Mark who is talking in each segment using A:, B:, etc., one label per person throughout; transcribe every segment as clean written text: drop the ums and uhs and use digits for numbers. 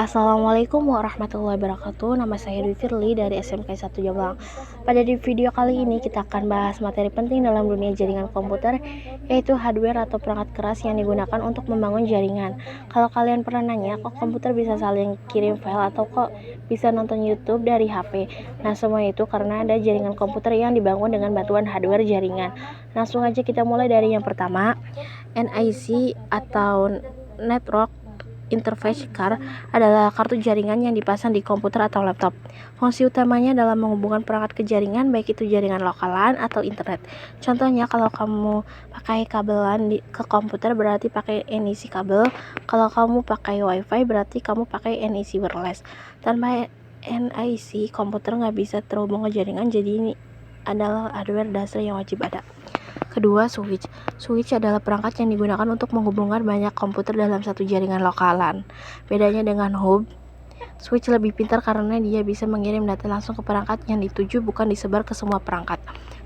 A: Assalamualaikum warahmatullahi wabarakatuh. Nama saya Dwi Firly dari SMK 1 Jombang. Pada di video kali ini kita akan bahas materi penting dalam dunia jaringan komputer, yaitu hardware atau perangkat keras yang digunakan untuk membangun jaringan. Kalau kalian pernah nanya, kok komputer bisa saling kirim file atau kok bisa nonton YouTube dari HP? Nah, semua itu karena ada jaringan komputer yang dibangun dengan bantuan hardware jaringan. Langsung aja kita mulai dari yang pertama, NIC atau Network Interface Card adalah kartu jaringan yang dipasang di komputer atau laptop. Fungsi utamanya adalah menghubungkan perangkat ke jaringan, baik itu jaringan lokal LAN atau internet. Contohnya, kalau kamu pakai kabel LAN ke komputer berarti pakai NIC kabel. Kalau kamu pakai WiFi berarti kamu pakai NIC wireless. Tanpa NIC, komputer nggak bisa terhubung ke jaringan, jadi ini adalah hardware dasar yang wajib ada. Kedua, switch. Switch adalah perangkat yang digunakan untuk menghubungkan banyak komputer dalam satu jaringan lokal LAN. Bedanya dengan hub, switch lebih pintar karena dia bisa mengirim data langsung ke perangkat yang dituju, bukan disebar ke semua perangkat.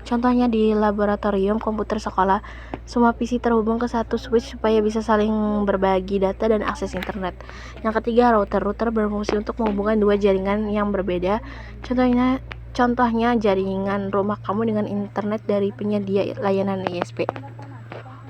A: Contohnya di laboratorium komputer sekolah, semua PC terhubung ke satu switch supaya bisa saling berbagi data dan akses internet. Yang ketiga, router. Router berfungsi untuk menghubungkan dua jaringan yang berbeda. Contohnya jaringan rumah kamu dengan internet dari penyedia layanan ISP.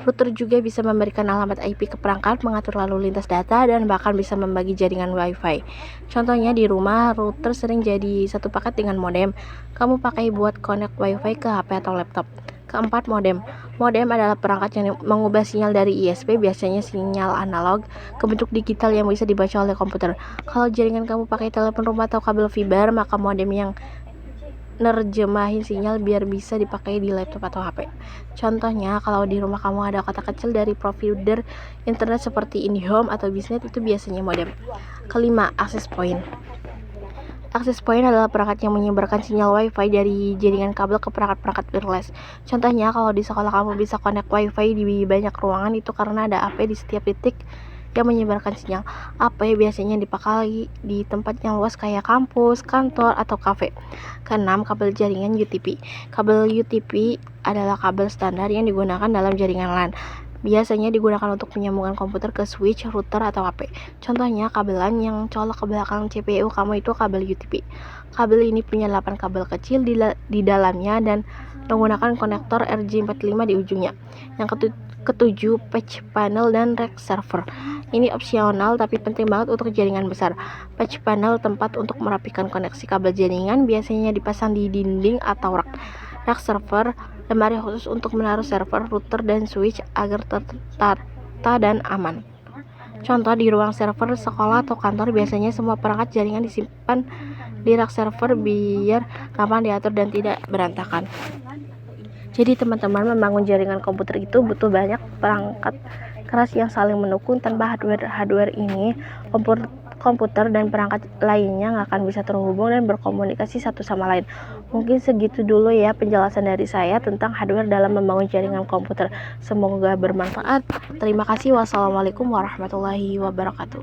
A: Router juga bisa memberikan alamat IP ke perangkat, mengatur lalu lintas data, dan bahkan bisa membagi jaringan WiFi. Contohnya di rumah, router sering jadi satu paket dengan modem. Kamu pakai buat connect WiFi ke HP atau laptop. Keempat, modem. Modem adalah perangkat yang mengubah sinyal dari ISP, biasanya sinyal analog, ke bentuk digital yang bisa dibaca oleh komputer. Kalau jaringan kamu pakai telepon rumah atau kabel fiber, maka modem yang nerjemahin sinyal biar bisa dipakai di laptop atau HP. Contohnya, kalau di rumah kamu ada kotak kecil dari provider internet seperti IndiHome atau Biznet, itu biasanya modem. Kelima, access point. Access point adalah perangkat yang menyebarkan sinyal WiFi dari jaringan kabel ke perangkat-perangkat wireless. Contohnya, kalau di sekolah kamu bisa connect WiFi di banyak ruangan, itu karena ada AP di setiap titik yang menyebarkan sinyal. AP biasanya dipakai di tempat yang luas kayak kampus, kantor, atau kafe. Keenam, kabel jaringan UTP. Kabel UTP adalah kabel standar yang digunakan dalam jaringan LAN. Biasanya digunakan untuk menyambungkan komputer ke switch, router, atau HP. Contohnya, kabel LAN yang colok ke belakang CPU kamu itu kabel UTP. Kabel ini punya 8 kabel kecil di dalamnya dan menggunakan konektor RJ45 di ujungnya. Yang ketujuh, patch panel dan rack server. Ini opsional tapi penting banget untuk jaringan besar. Patch panel tempat untuk merapikan koneksi kabel jaringan, biasanya dipasang di dinding atau rak. Rack server, lemari khusus untuk menaruh server, router, dan switch agar tertata dan aman. Contoh, di ruang server sekolah atau kantor, biasanya semua perangkat jaringan disimpan di rak server biar gampang diatur dan tidak berantakan. Jadi teman-teman, membangun jaringan komputer itu butuh banyak perangkat keras yang saling mendukung. Tanpa hardware ini, komputer dan perangkat lainnya nggak akan bisa terhubung dan berkomunikasi satu sama lain. Mungkin segitu dulu ya penjelasan dari saya tentang hardware dalam membangun jaringan komputer. Semoga bermanfaat. Terima kasih. Wassalamualaikum warahmatullahi wabarakatuh.